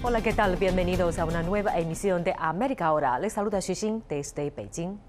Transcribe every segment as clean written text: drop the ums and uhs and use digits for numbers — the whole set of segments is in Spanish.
Hola, ¿qué tal? Bienvenidos a una nueva emisión de América Ahora. Les saluda Xixing desde Beijing.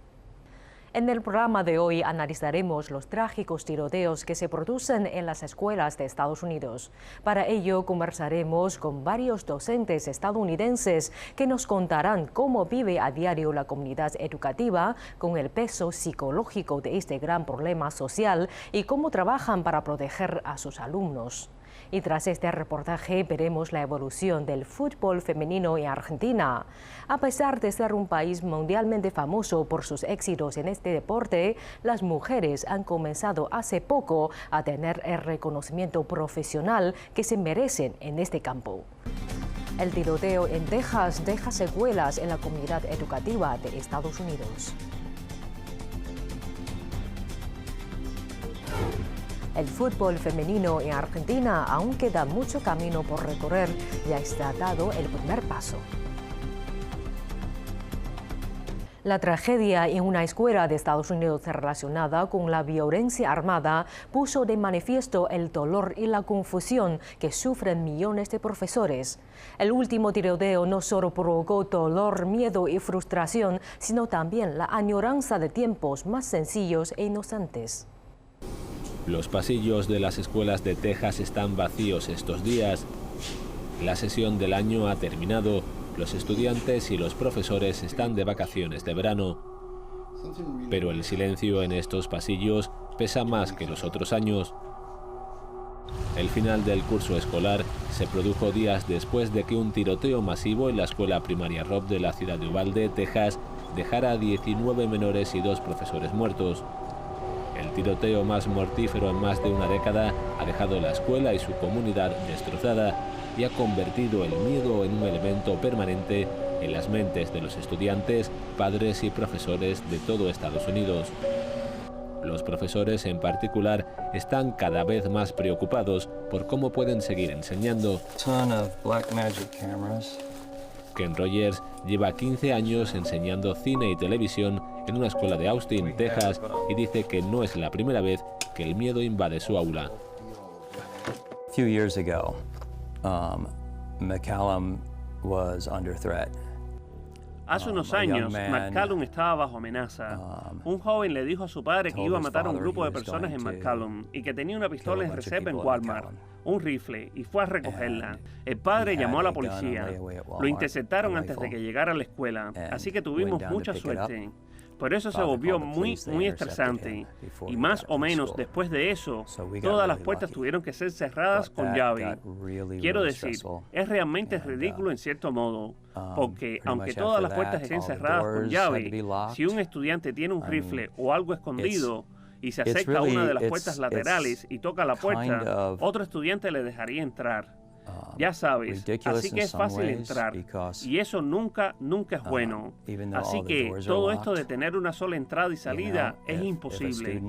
En el programa de hoy analizaremos los trágicos tiroteos que se producen en las escuelas de Estados Unidos. Para ello conversaremos con varios docentes estadounidenses que nos contarán cómo vive a diario la comunidad educativa con el peso psicológico de este gran problema social y cómo trabajan para proteger a sus alumnos. Y tras este reportaje veremos la evolución del fútbol femenino en Argentina. A pesar de ser un país mundialmente famoso por sus éxitos en este deporte, las mujeres han comenzado hace poco a tener el reconocimiento profesional que se merecen en este campo. El tiroteo en Texas deja secuelas en la comunidad educativa de Estados Unidos. El fútbol femenino en Argentina aún queda mucho camino por recorrer, ya está dado el primer paso. La tragedia en una escuela de Estados Unidos relacionada con la violencia armada puso de manifiesto el dolor y la confusión que sufren millones de profesores. El último tiroteo no solo provocó dolor, miedo y frustración, sino también la añoranza de tiempos más sencillos e inocentes. Los pasillos de las escuelas de Texas están vacíos estos días. La sesión del año ha terminado. Los estudiantes y los profesores están de vacaciones de verano. Pero el silencio en estos pasillos pesa más que los otros años. El final del curso escolar se produjo días después de que un tiroteo masivo en la escuela primaria Robb de la ciudad de Uvalde, Texas, dejara a 19 menores y 2 profesores muertos. El tiroteo más mortífero en más de una década ha dejado la escuela y su comunidad destrozada y ha convertido el miedo en un elemento permanente en las mentes de los estudiantes, padres y profesores de todo Estados Unidos. Los profesores en particular están cada vez más preocupados por cómo pueden seguir enseñando. Ken Rogers lleva 15 años enseñando cine y televisión en una escuela de Austin, Texas, y dice que no es la primera vez que el miedo invade su aula. Few years ago, McCallum was under threat. Hace unos años, McCallum estaba bajo amenaza. Un joven le dijo a su padre que iba a matar a un grupo de personas en McCallum y que tenía una pistola en reserva en Walmart, un rifle, y fue a recogerla. El padre llamó a la policía. Lo interceptaron antes de que llegara a la escuela, así que tuvimos mucha suerte. Por eso se volvió muy estresante. Y más o menos después de eso, todas las puertas tuvieron que ser cerradas con llave. Quiero decir, es realmente ridículo en cierto modo, porque aunque todas las puertas estén cerradas con llave, si un estudiante tiene un rifle o algo escondido y se acerca a una de las puertas laterales y toca la puerta, otro estudiante le dejaría entrar. Ya sabes, así que es fácil entrar, y eso nunca es bueno. Así que todo esto de tener una sola entrada y salida es imposible.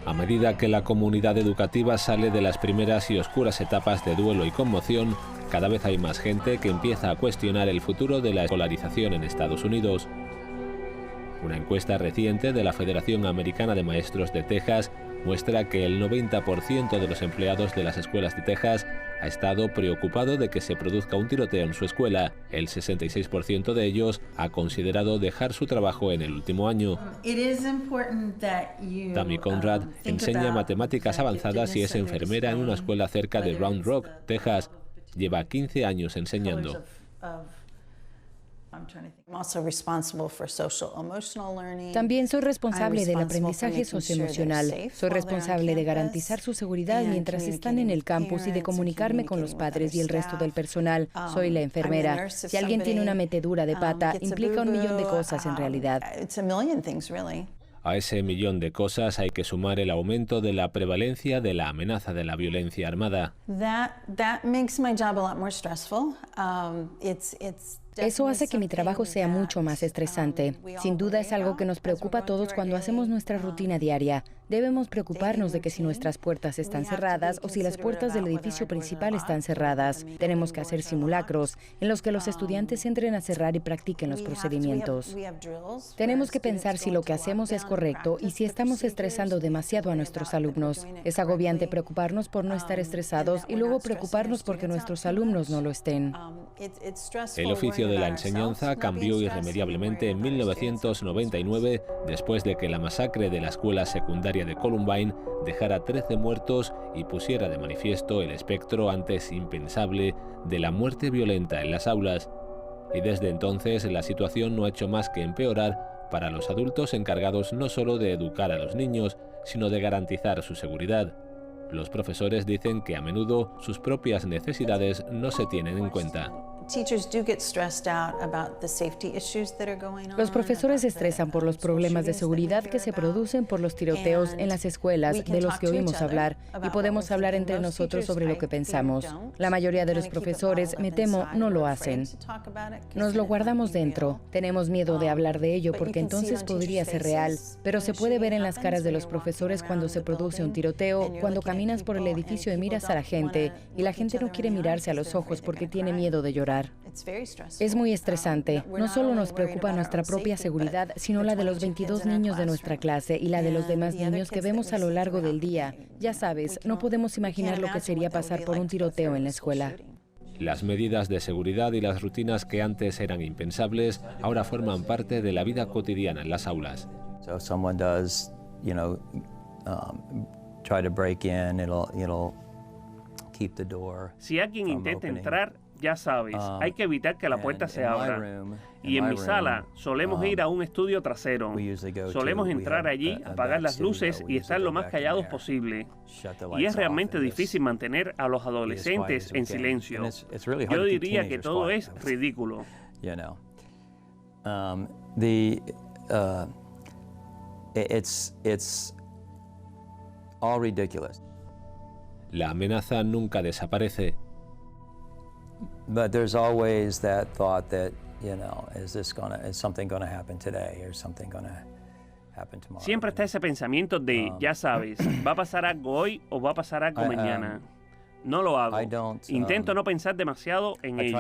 A medida que la comunidad educativa sale de las primeras y oscuras etapas de duelo y conmoción, cada vez hay más gente que empieza a cuestionar el futuro de la escolarización en Estados Unidos. Una encuesta reciente de la Federación Americana de Maestros de Texas muestra que el 90% de los empleados de las escuelas de Texas ha estado preocupado de que se produzca un tiroteo en su escuela. El 66% de ellos ha considerado dejar su trabajo en el último año. Tammy Conrad enseña matemáticas avanzadas y es enfermera en una escuela cerca de Round Rock, Texas. Lleva 15 años enseñando. También soy responsable del aprendizaje socioemocional. Soy responsable de garantizar su seguridad mientras están en el campus y de comunicarme con los padres y el resto del personal. Soy la enfermera. Si alguien tiene una metedura de pata, implica 1 millón de cosas en realidad. A ese millón de cosas hay que sumar el aumento de la prevalencia de la amenaza de la violencia armada. Eso hace que mi trabajo sea mucho más estresante. Sin duda es algo que nos preocupa a todos cuando hacemos nuestra rutina diaria. Debemos preocuparnos de que si nuestras puertas están cerradas o si las puertas del edificio principal están cerradas. Tenemos que hacer simulacros en los que los estudiantes entren a cerrar y practiquen los procedimientos. Tenemos que pensar si lo que hacemos es correcto y si estamos estresando demasiado a nuestros alumnos. Es agobiante preocuparnos por no estar estresados y luego preocuparnos porque nuestros alumnos no lo estén. El oficio de la enseñanza cambió irremediablemente en 1999 después de que la masacre de la escuela secundaria de Columbine dejara 13 muertos y pusiera de manifiesto el espectro antes impensable de la muerte violenta en las aulas. Y desde entonces la situación no ha hecho más que empeorar para los adultos encargados no solo de educar a los niños, sino de garantizar su seguridad. Los profesores dicen que a menudo sus propias necesidades no se tienen en cuenta. Los profesores se estresan por los problemas de seguridad que se producen por los tiroteos en las escuelas de los que oímos hablar y podemos hablar entre nosotros sobre lo que pensamos. La mayoría de los profesores, me temo, no lo hacen. Nos lo guardamos dentro. Tenemos miedo de hablar de ello porque entonces podría ser real, pero se puede ver en las caras de los profesores cuando se produce un tiroteo, cuando caminas por el edificio y miras a la gente y la gente no quiere mirarse a los ojos porque tiene miedo de llorar. Es muy estresante. No solo nos preocupa nuestra propia seguridad, sino la de los 22 niños de nuestra clase y la de los demás niños que vemos a lo largo del día. Ya sabes, no podemos imaginar lo que sería pasar por un tiroteo en la escuela. Las medidas de seguridad y las rutinas que antes eran impensables ahora forman parte de la vida cotidiana en las aulas. So if someone does, try to break in, it'll keep the door. Si alguien intenta entrar, ya sabes, hay que evitar que la puerta se abra. Y en mi sala solemos ir a un estudio trasero. Solemos entrar allí, apagar las luces y estar lo más callados posible. Y es realmente difícil mantener a los adolescentes en silencio. Yo diría que todo es ridículo. It's all ridiculous. La amenaza nunca desaparece. But there's always that thought that, is something going to happen today or something going to happen tomorrow? Siempre está ese pensamiento de, ya sabes, ¿va a pasar algo hoy o va a pasar algo mañana? No lo hago. Intento no pensar demasiado en ello.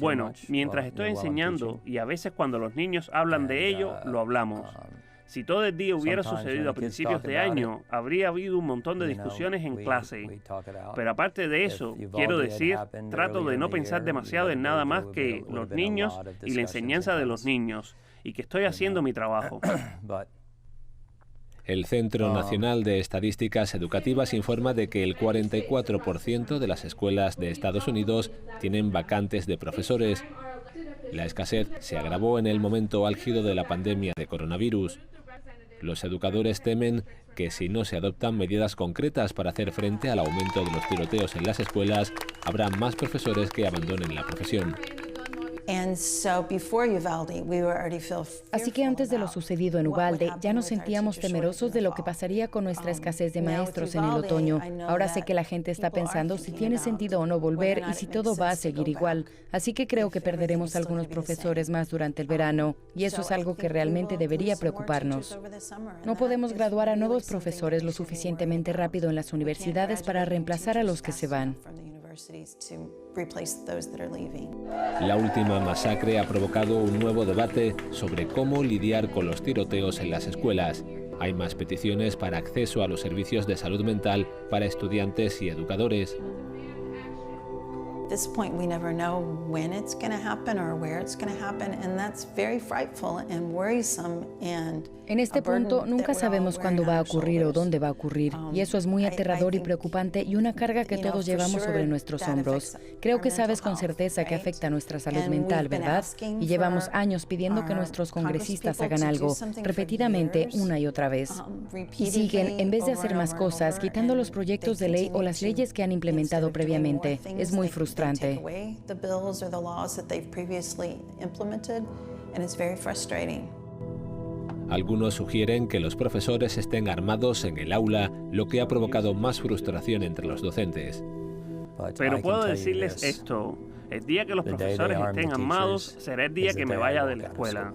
Bueno, mientras estoy enseñando y a veces cuando los niños hablan de ello, lo hablamos. Si todo el día hubiera sucedido a principios de año, habría habido un montón de discusiones en clase. Pero aparte de eso, quiero decir, trato de no pensar demasiado en nada más que los niños y la enseñanza de los niños, y que estoy haciendo mi trabajo. El Centro Nacional de Estadísticas Educativas informa de que el 44% de las escuelas de Estados Unidos tienen vacantes de profesores. La escasez se agravó en el momento álgido de la pandemia de coronavirus. Los educadores temen que si no se adoptan medidas concretas para hacer frente al aumento de los tiroteos en las escuelas, habrá más profesores que abandonen la profesión. Así que antes de lo sucedido en Uvalde, ya nos sentíamos temerosos de lo que pasaría con nuestra escasez de maestros en el otoño. Ahora sé que la gente está pensando si tiene sentido o no volver y si todo va a seguir igual. Así que creo que perderemos algunos profesores más durante el verano, y eso es algo que realmente debería preocuparnos. No podemos graduar a nuevos profesores lo suficientemente rápido en las universidades para reemplazar a los que se van. La última masacre ha provocado un nuevo debate sobre cómo lidiar con los tiroteos en las escuelas. Hay más peticiones para acceso a los servicios de salud mental para estudiantes y educadores. At this point, we never know when it's going to happen or where it's going to happen, and that's very frightful and worrisome. En este punto, nunca sabemos cuándo va a ocurrir o dónde va a ocurrir, y eso es muy aterrador y preocupante y una carga que todos llevamos sobre nuestros hombros. Creo que sabes con certeza que afecta a nuestra salud mental, ¿verdad? Y llevamos años pidiendo que nuestros congresistas hagan algo, repetidamente, una y otra vez. Y siguen, en vez de hacer más cosas, quitando los proyectos de ley o las leyes que han implementado previamente. Es muy frustrante. Algunos sugieren que los profesores estén armados en el aula, lo que ha provocado más frustración entre los docentes. Pero puedo decirles esto, El día que los profesores estén armados será el día que me vaya de la escuela.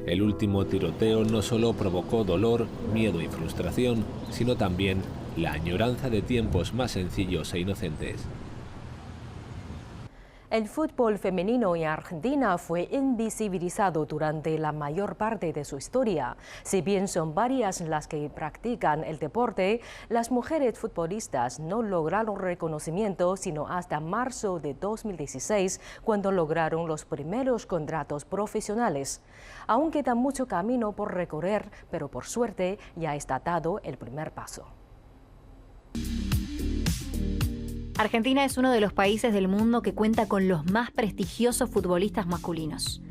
El último tiroteo no solo provocó dolor, miedo y frustración, sino también la añoranza de tiempos más sencillos e inocentes. El fútbol femenino en Argentina fue invisibilizado durante la mayor parte de su historia. Si bien son varias las que practican el deporte, las mujeres futbolistas no lograron reconocimiento sino hasta marzo de 2016, cuando lograron los primeros contratos profesionales. Aún queda mucho camino por recorrer, pero por suerte ya está dado el primer paso. Argentina es uno de los países del mundo que cuenta con los más prestigiosos futbolistas masculinos.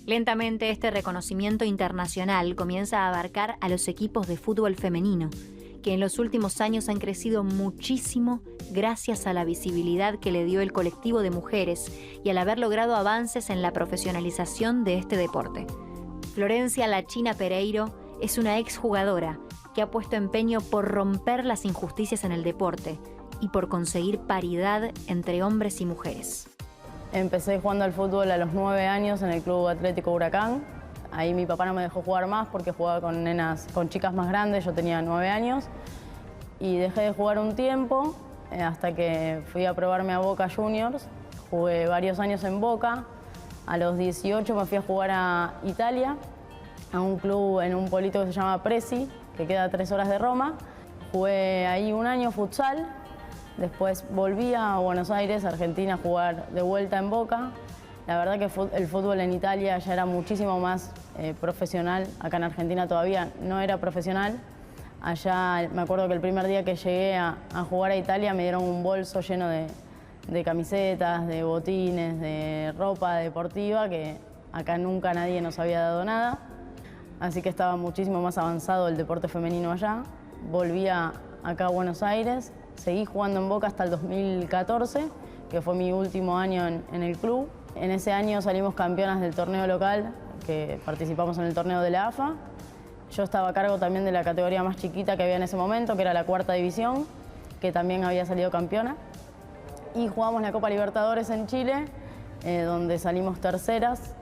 Lentamente este reconocimiento internacional comienza a abarcar a los equipos de fútbol femenino, que en los últimos años han crecido muchísimo gracias a la visibilidad que le dio el colectivo de mujeres y al haber logrado avances en la profesionalización de este deporte. Florencia La China Pereiro es una exjugadora que ha puesto empeño por romper las injusticias en el deporte y por conseguir paridad entre hombres y mujeres. Empecé jugando al fútbol a los 9 años en el Club Atlético Huracán. Ahí mi papá no me dejó jugar más porque jugaba con chicas más grandes, yo tenía 9 años. Y dejé de jugar un tiempo hasta que fui a probarme a Boca Juniors. Jugué varios años en Boca. A los 18 me fui a jugar a Italia, a un club en un pueblito que se llama Presi, que queda a 3 horas de Roma. Jugué ahí un año futsal. Después volví a Buenos Aires, Argentina, a jugar de vuelta en Boca. La verdad que el fútbol en Italia ya era muchísimo más profesional. Acá en Argentina todavía no era profesional. Allá me acuerdo que el primer día que llegué a jugar a Italia me dieron un bolso lleno de camisetas, de botines, de ropa deportiva, que acá nunca nadie nos había dado nada. Así que estaba muchísimo más avanzado el deporte femenino allá. Volví acá a Buenos Aires. Seguí jugando en Boca hasta el 2014, que fue mi último año en el club. En ese año salimos campeonas del torneo local, que participamos en el torneo de la AFA. Yo estaba a cargo también de la categoría más chiquita que había en ese momento, que era la 4ª división, que también había salido campeona. Y jugamos la Copa Libertadores en Chile, donde salimos terceras.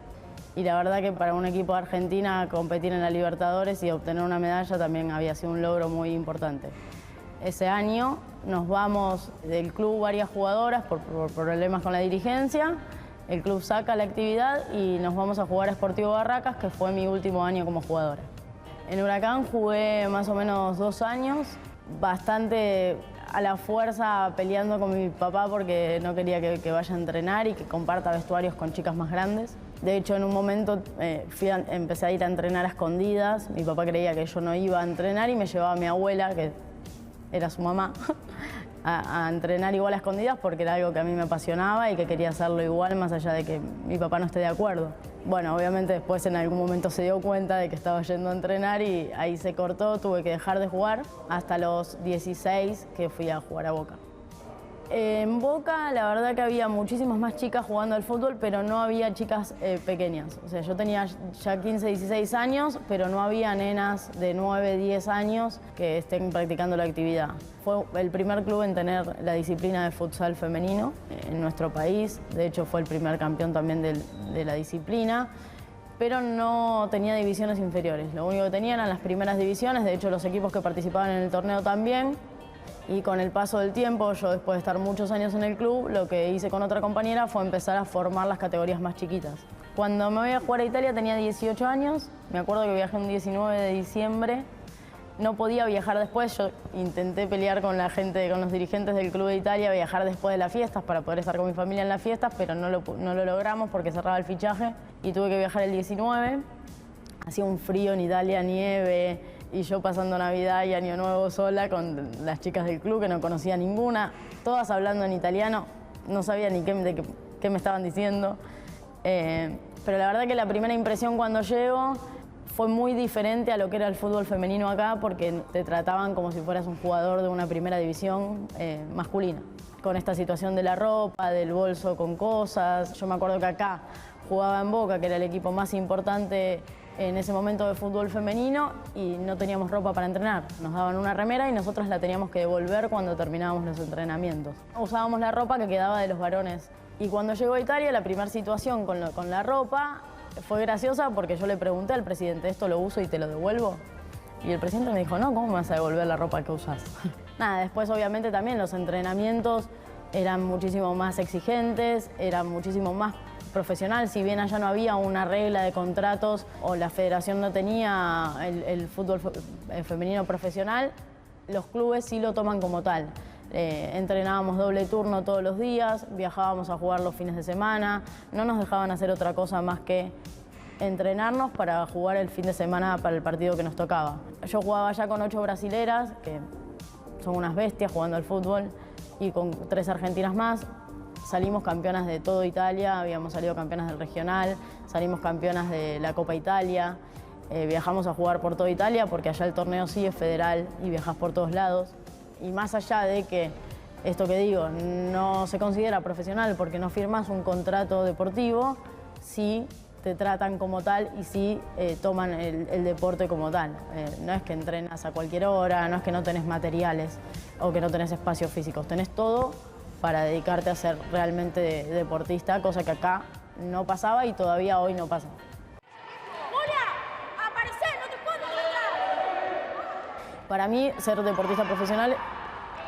Y la verdad que para un equipo de Argentina competir en la Libertadores y obtener una medalla también había sido un logro muy importante. Ese año nos vamos del club varias jugadoras por problemas con la dirigencia. El club saca la actividad y nos vamos a jugar a Sportivo Barracas, que fue mi último año como jugadora. En Huracán jugué más o menos 2 años, bastante a la fuerza peleando con mi papá porque no quería que vaya a entrenar y que comparta vestuarios con chicas más grandes. De hecho, en un momento empecé a ir a entrenar a escondidas. Mi papá creía que yo no iba a entrenar y me llevaba a mi abuela, que era su mamá, a entrenar igual a escondidas porque era algo que a mí me apasionaba y que quería hacerlo igual más allá de que mi papá no esté de acuerdo. Bueno, obviamente después en algún momento se dio cuenta de que estaba yendo a entrenar y ahí se cortó, tuve que dejar de jugar hasta los 16 que fui a jugar a Boca. En Boca la verdad que había muchísimas más chicas jugando al fútbol, pero no había chicas pequeñas. O sea, yo tenía ya 15, 16 años, pero no había nenas de 9, 10 años que estén practicando la actividad. Fue el primer club en tener la disciplina de futsal femenino en nuestro país. De hecho, fue el primer campeón también de la disciplina, pero no tenía divisiones inferiores. Lo único que tenían eran las primeras divisiones. De hecho, los equipos que participaban en el torneo también. Y con el paso del tiempo, yo después de estar muchos años en el club, lo que hice con otra compañera fue empezar a formar las categorías más chiquitas. Cuando me voy a jugar a Italia tenía 18 años, me acuerdo que viajé un 19 de diciembre, no podía viajar después, yo intenté pelear con la gente, con los dirigentes del club de Italia, viajar después de las fiestas para poder estar con mi familia en las fiestas, pero no lo logramos porque cerraba el fichaje y tuve que viajar el 19. Hacía un frío en Italia, nieve, y yo pasando Navidad y Año Nuevo sola con las chicas del club que no conocía ninguna, todas hablando en italiano, no sabía ni qué me estaban diciendo. Pero la verdad que la primera impresión cuando llego fue muy diferente a lo que era el fútbol femenino acá porque te trataban como si fueras un jugador de una primera división masculina. Con esta situación de la ropa, del bolso con cosas. Yo me acuerdo que acá jugaba en Boca, que era el equipo más importante en ese momento de fútbol femenino y no teníamos ropa para entrenar. Nos daban una remera y nosotros la teníamos que devolver cuando terminábamos los entrenamientos. Usábamos la ropa que quedaba de los varones. Y cuando llegó a Italia, la primera situación con la ropa fue graciosa porque yo le pregunté al presidente, ¿esto lo uso y te lo devuelvo? Y el presidente me dijo, no, ¿cómo me vas a devolver la ropa que usas? Nada, después obviamente también los entrenamientos eran muchísimo más exigentes, eran muchísimo más profesional, si bien allá no había una regla de contratos o la federación no tenía el fútbol femenino profesional, los clubes sí lo toman como tal. Entrenábamos doble turno todos los días, viajábamos a jugar los fines de semana, no nos dejaban hacer otra cosa más que entrenarnos para jugar el fin de semana para el partido que nos tocaba. Yo jugaba ya con 8 brasileras, que son unas bestias jugando al fútbol, y con 3 argentinas más. Salimos campeonas de todo Italia, habíamos salido campeonas del regional, salimos campeonas de la Copa Italia, viajamos a jugar por toda Italia porque allá el torneo sí es federal y viajas por todos lados. Y más allá de que, esto que digo, no se considera profesional porque no firmas un contrato deportivo, sí te tratan como tal y sí toman el deporte como tal. No es que entrenas a cualquier hora, no es que no tenés materiales o que no tenés espacios físicos, tenés todo para dedicarte a ser realmente deportista, cosa que acá no pasaba y todavía hoy no pasa. ¡Julia! ¡Aparecé! ¡No te puedo encontrar! Para mí, ser deportista profesional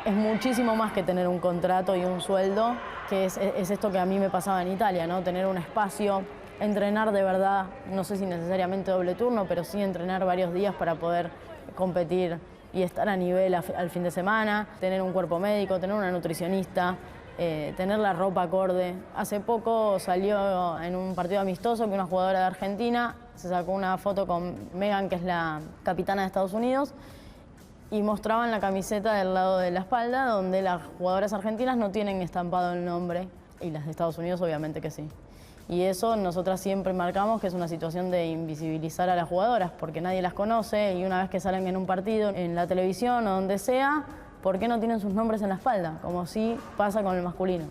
es muchísimo más que tener un contrato y un sueldo, que es esto que a mí me pasaba en Italia, ¿no? Tener un espacio, entrenar de verdad, no sé si necesariamente doble turno, pero sí entrenar varios días para poder competir y estar a nivel al fin de semana, tener un cuerpo médico, tener una nutricionista, tener la ropa acorde. Hace poco salió en un partido amistoso que una jugadora de Argentina se sacó una foto con Meghan, que es la capitana de Estados Unidos, y mostraban la camiseta del lado de la espalda, donde las jugadoras argentinas no tienen estampado el nombre, y las de Estados Unidos obviamente que sí. Y eso nosotras siempre marcamos que es una situación de invisibilizar a las jugadoras, porque nadie las conoce y una vez que salen en un partido, en la televisión o donde sea, ¿por qué no tienen sus nombres en la espalda? Como sí pasa con el masculino.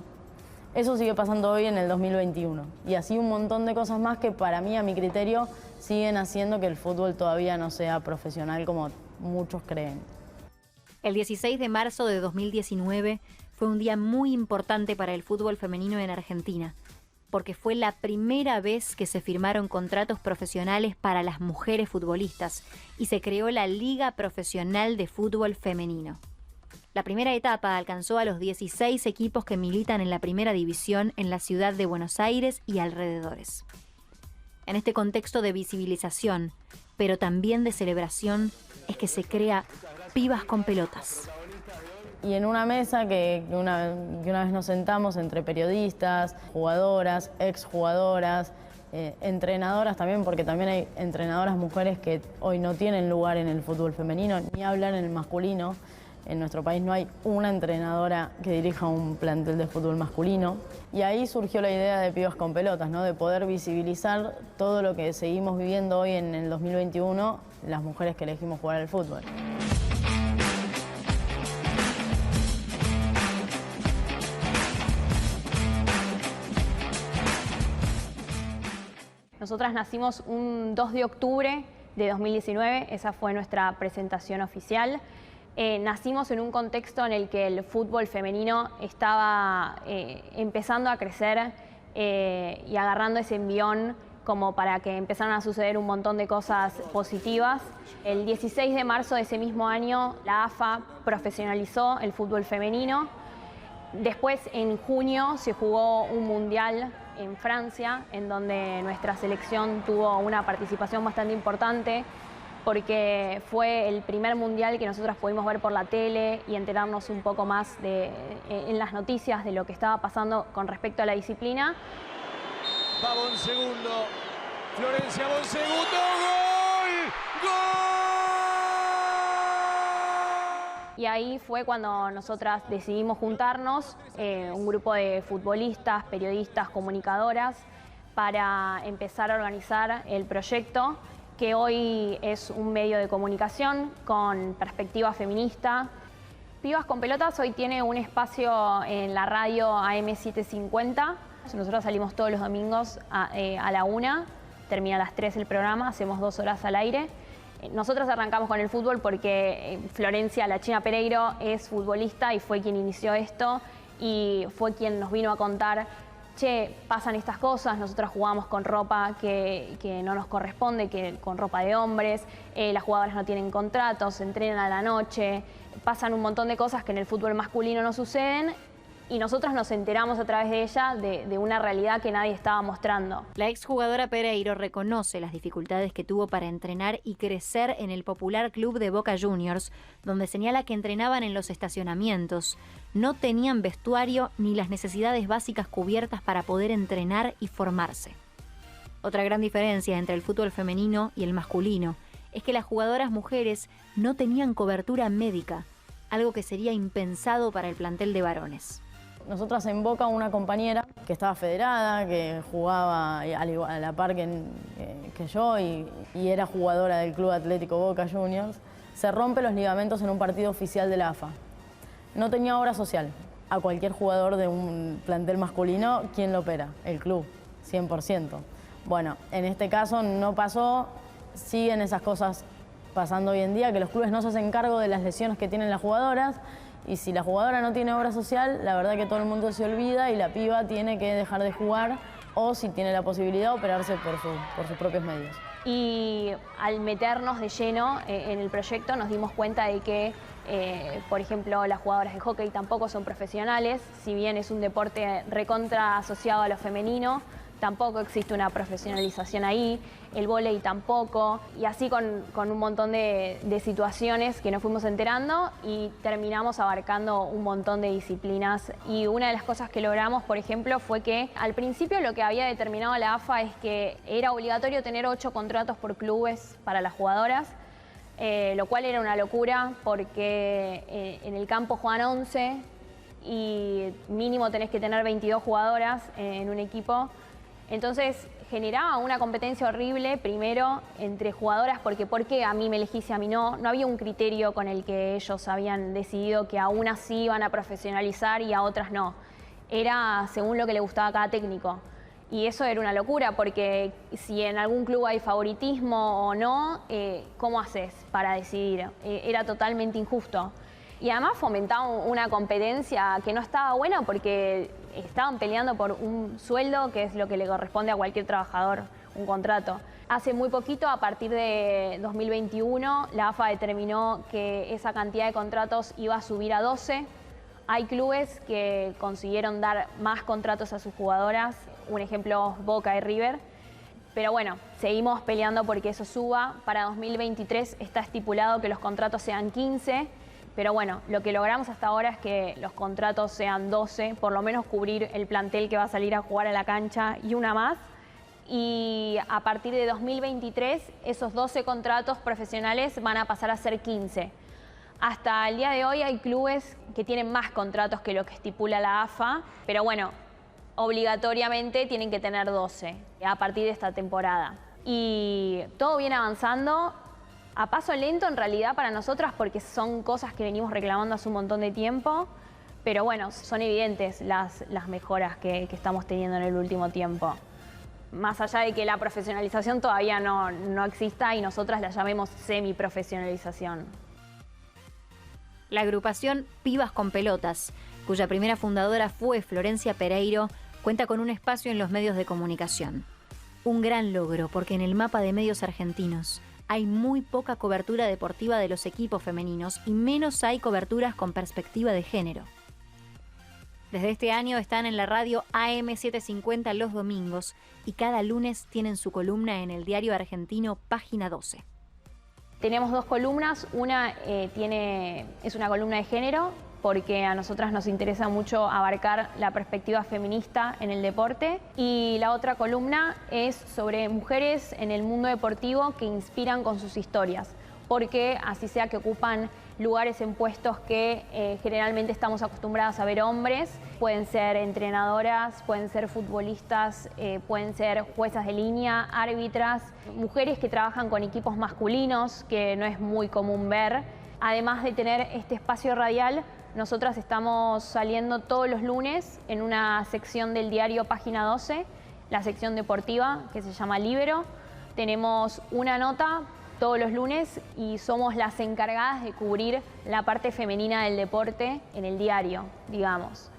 Eso sigue pasando hoy en el 2021. Y así un montón de cosas más que para mí, a mi criterio, siguen haciendo que el fútbol todavía no sea profesional como muchos creen. El 16 de marzo de 2019 fue un día muy importante para el fútbol femenino en Argentina, porque fue la primera vez que se firmaron contratos profesionales para las mujeres futbolistas y se creó la Liga Profesional de Fútbol Femenino. La primera etapa alcanzó a los 16 equipos que militan en la primera división en la ciudad de Buenos Aires y alrededores. En este contexto de visibilización, pero también de celebración, es que se crea Pibas con Pelotas. Y en una mesa que una vez nos sentamos entre periodistas, jugadoras, exjugadoras, entrenadoras también, porque también hay entrenadoras mujeres que hoy no tienen lugar en el fútbol femenino, ni hablan en el masculino. En nuestro país no hay una entrenadora que dirija un plantel de fútbol masculino. Y ahí surgió la idea de Pibas con Pelotas, ¿no? De poder visibilizar todo lo que seguimos viviendo hoy en el 2021, las mujeres que elegimos jugar al fútbol. Nosotras nacimos un 2 de octubre de 2019, esa fue nuestra presentación oficial. Nacimos en un contexto en el que el fútbol femenino estaba empezando a crecer y agarrando ese envión como para que empezaran a suceder un montón de cosas positivas. El 16 de marzo de ese mismo año, la AFA profesionalizó el fútbol femenino. Después, en junio, se jugó un mundial en Francia, en donde nuestra selección tuvo una participación bastante importante, porque fue el primer mundial que nosotros pudimos ver por la tele y enterarnos un poco más en las noticias de lo que estaba pasando con respecto a la disciplina. Va Bonsegundo, Florencia Bonsegundo, ¡gol! ¡Gol! Y ahí fue cuando nosotras decidimos juntarnos, un grupo de futbolistas, periodistas, comunicadoras, para empezar a organizar el proyecto, que hoy es un medio de comunicación con perspectiva feminista. Pibas con Pelotas hoy tiene un espacio en la radio AM750. Nosotros salimos todos los domingos a la 1 termina a las 3 el programa, hacemos 2 horas al aire. Nosotros arrancamos con el fútbol porque Florencia, la China Pereiro, es futbolista y fue quien inició esto y fue quien nos vino a contar, che, pasan estas cosas, nosotros jugamos con ropa que no nos corresponde, con ropa de hombres, las jugadoras no tienen contratos, entrenan a la noche, pasan un montón de cosas que en el fútbol masculino no suceden. Y nosotros nos enteramos a través de ella de una realidad que nadie estaba mostrando. La exjugadora Pereiro reconoce las dificultades que tuvo para entrenar y crecer en el popular club de Boca Juniors, donde señala que entrenaban en los estacionamientos, no tenían vestuario ni las necesidades básicas cubiertas para poder entrenar y formarse. Otra gran diferencia entre el fútbol femenino y el masculino es que las jugadoras mujeres no tenían cobertura médica, algo que sería impensado para el plantel de varones. Nosotras en Boca, una compañera que estaba federada, que jugaba a la par que yo y era jugadora del Club Atlético Boca Juniors, se rompe los ligamentos en un partido oficial de la AFA. No tenía obra social. A cualquier jugador de un plantel masculino, ¿quién lo opera? El club, 100%. Bueno, en este caso no pasó, siguen esas cosas pasando hoy en día, que los clubes no se hacen cargo de las lesiones que tienen las jugadoras. Y si la jugadora no tiene obra social, la verdad que todo el mundo se olvida y la piba tiene que dejar de jugar o, si tiene la posibilidad, operarse por sus propios medios. Y al meternos de lleno en el proyecto nos dimos cuenta de que, por ejemplo, las jugadoras de hockey tampoco son profesionales. Si bien es un deporte recontra asociado a lo femenino, tampoco existe una profesionalización ahí, el vóley tampoco, y así con un montón de situaciones que nos fuimos enterando y terminamos abarcando un montón de disciplinas. Y una de las cosas que logramos, por ejemplo, fue que al principio lo que había determinado la AFA es que era obligatorio tener 8 contratos por clubes para las jugadoras, lo cual era una locura porque en el campo juegan 11 y mínimo tenés que tener 22 jugadoras en un equipo. Entonces generaba una competencia horrible, primero, entre jugadoras, porque ¿por qué a mí me elegís y a mí no? No había un criterio con el que ellos habían decidido que a unas sí iban a profesionalizar y a otras no. Era según lo que le gustaba a cada técnico. Y eso era una locura, porque si en algún club hay favoritismo o no, ¿cómo haces para decidir? Era totalmente injusto. Y además fomentaba una competencia que no estaba buena porque estaban peleando por un sueldo, que es lo que le corresponde a cualquier trabajador, un contrato. Hace muy poquito, a partir de 2021, la AFA determinó que esa cantidad de contratos iba a subir a 12. Hay clubes que consiguieron dar más contratos a sus jugadoras, un ejemplo, Boca y River. Pero bueno, seguimos peleando porque eso suba. Para 2023 está estipulado que los contratos sean 15. Pero bueno, lo que logramos hasta ahora es que los contratos sean 12, por lo menos cubrir el plantel que va a salir a jugar a la cancha y una más. Y a partir de 2023, esos 12 contratos profesionales van a pasar a ser 15. Hasta el día de hoy hay clubes que tienen más contratos que lo que estipula la AFA, pero bueno, obligatoriamente tienen que tener 12 a partir de esta temporada. Y todo viene avanzando. A paso lento en realidad para nosotras porque son cosas que venimos reclamando hace un montón de tiempo, pero bueno, son evidentes las mejoras que estamos teniendo en el último tiempo. Más allá de que la profesionalización todavía no exista y nosotras la llamemos semiprofesionalización. La agrupación Pibas con Pelotas, cuya primera fundadora fue Florencia Pereiro, cuenta con un espacio en los medios de comunicación. Un gran logro porque en el mapa de medios argentinos hay muy poca cobertura deportiva de los equipos femeninos y menos hay coberturas con perspectiva de género. Desde este año están en la radio AM750 los domingos y cada lunes tienen su columna en el diario argentino Página 12. Tenemos 2 columnas, una es una columna de género porque a nosotras nos interesa mucho abarcar la perspectiva feminista en el deporte, y la otra columna es sobre mujeres en el mundo deportivo que inspiran con sus historias, porque así sea que ocupan lugares en puestos que generalmente estamos acostumbrados a ver hombres, pueden ser entrenadoras, pueden ser futbolistas, pueden ser juezas de línea, árbitras, mujeres que trabajan con equipos masculinos, que no es muy común ver. Además de tener este espacio radial, nosotras estamos saliendo todos los lunes en una sección del diario Página 12 la sección deportiva que se llama Libero. Tenemos una nota todos los lunes y somos las encargadas de cubrir la parte femenina del deporte en el diario, digamos.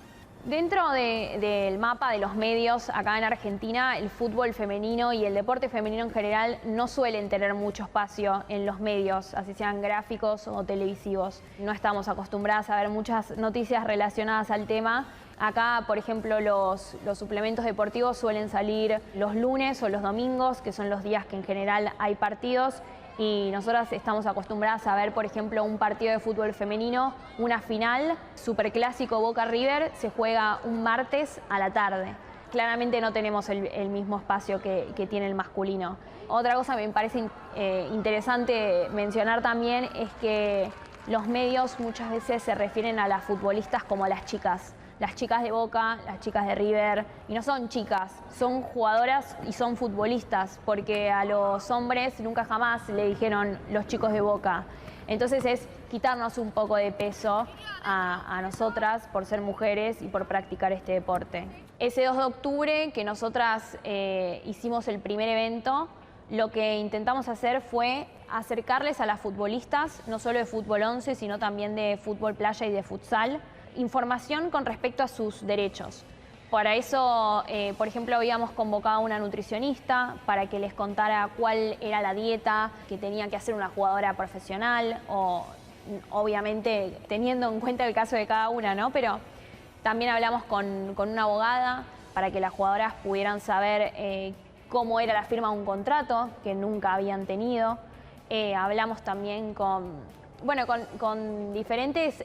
Dentro del mapa de los medios acá en Argentina, el fútbol femenino y el deporte femenino en general no suelen tener mucho espacio en los medios, así sean gráficos o televisivos. No estamos acostumbradas a ver muchas noticias relacionadas al tema. Acá, por ejemplo, los suplementos deportivos suelen salir los lunes o los domingos, que son los días que en general hay partidos. Y nosotras estamos acostumbradas a ver, por ejemplo, un partido de fútbol femenino, una final, superclásico Boca River, se juega un martes a la tarde. Claramente no tenemos el mismo espacio que tiene el masculino. Otra cosa que me parece interesante mencionar también es que los medios muchas veces se refieren a las futbolistas como a las chicas de Boca, las chicas de River, y no son chicas, son jugadoras y son futbolistas, porque a los hombres nunca jamás le dijeron los chicos de Boca. Entonces es quitarnos un poco de peso a nosotras por ser mujeres y por practicar este deporte. Ese 2 de octubre que nosotras hicimos el primer evento, lo que intentamos hacer fue acercarles a las futbolistas, no solo de fútbol 11, sino también de fútbol playa y de futsal, información con respecto a sus derechos. Para eso, por ejemplo, habíamos convocado a una nutricionista para que les contara cuál era la dieta que tenía que hacer una jugadora profesional, o obviamente teniendo en cuenta el caso de cada una, ¿no? Pero también hablamos con una abogada para que las jugadoras pudieran saber cómo era la firma de un contrato que nunca habían tenido. Hablamos también con diferentes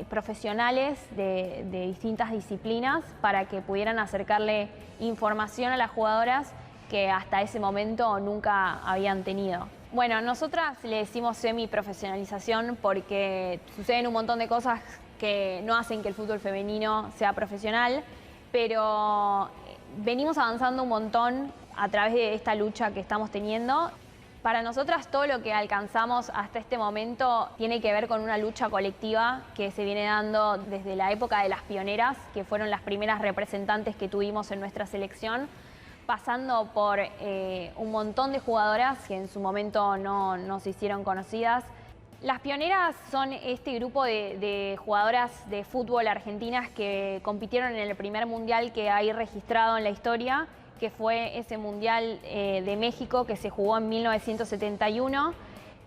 profesionales de distintas disciplinas para que pudieran acercarle información a las jugadoras que hasta ese momento nunca habían tenido. Bueno, nosotras le decimos semi-profesionalización porque suceden un montón de cosas que no hacen que el fútbol femenino sea profesional, pero venimos avanzando un montón a través de esta lucha que estamos teniendo. Para nosotras todo lo que alcanzamos hasta este momento tiene que ver con una lucha colectiva que se viene dando desde la época de las pioneras, que fueron las primeras representantes que tuvimos en nuestra selección, pasando por un montón de jugadoras que en su momento no se hicieron conocidas. Las pioneras son este grupo de jugadoras de fútbol argentinas que compitieron en el primer mundial que hay registrado en la historia, que fue ese Mundial de México que se jugó en 1971.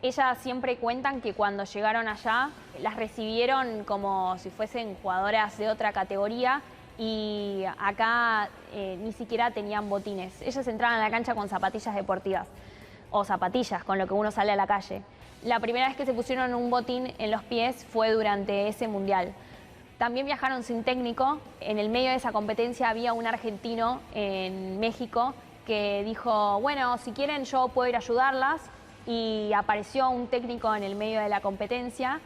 Ellas siempre cuentan que cuando llegaron allá las recibieron como si fuesen jugadoras de otra categoría y acá ni siquiera tenían botines. Ellas entraban a la cancha con zapatillas deportivas o zapatillas con lo que uno sale a la calle. La primera vez que se pusieron un botín en los pies fue durante ese Mundial. También viajaron sin técnico. En el medio de esa competencia había un argentino en México que dijo, bueno, si quieren yo puedo ir a ayudarlas, y apareció un técnico en el medio de la competencia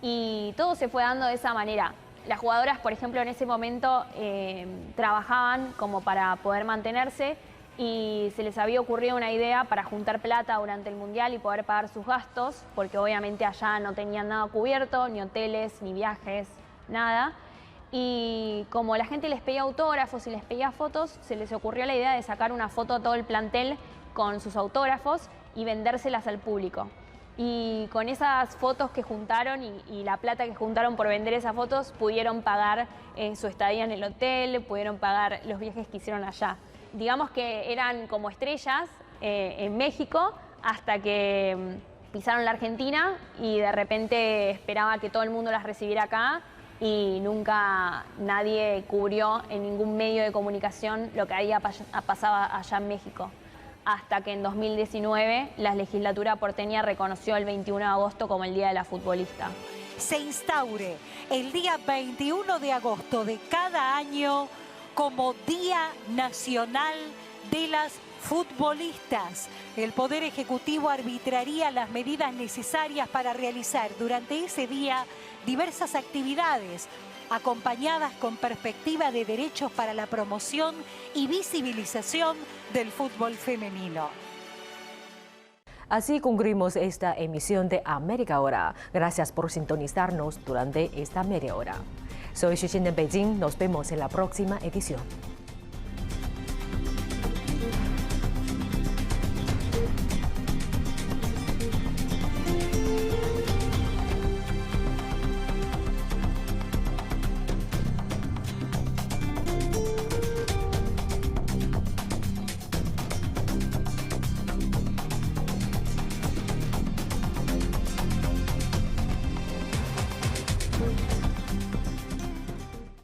y todo se fue dando de esa manera. Las jugadoras, por ejemplo, en ese momento trabajaban como para poder mantenerse y se les había ocurrido una idea para juntar plata durante el Mundial y poder pagar sus gastos, porque obviamente allá no tenían nada cubierto, ni hoteles, ni viajes, nada. Y como la gente les pedía autógrafos y les pedía fotos, se les ocurrió la idea de sacar una foto a todo el plantel con sus autógrafos y vendérselas al público. Y con esas fotos que juntaron y la plata que juntaron por vender esas fotos, pudieron pagar su estadía en el hotel, pudieron pagar los viajes que hicieron allá. Digamos que eran como estrellas en México hasta que pisaron la Argentina y de repente esperaba que todo el mundo las recibiera acá, y nunca nadie cubrió en ningún medio de comunicación lo que había pasado allá en México. Hasta que en 2019 la legislatura porteña reconoció el 21 de agosto como el Día de la Futbolista. Se instaure el día 21 de agosto de cada año como Día Nacional de las Futbolistas. El Poder Ejecutivo arbitraría las medidas necesarias para realizar durante ese día diversas actividades, acompañadas con perspectiva de derechos para la promoción y visibilización del fútbol femenino. Así concluimos esta emisión de América Ahora. Gracias por sintonizarnos durante esta media hora. Soy Xu Xin en Beijing. Nos vemos en la próxima edición.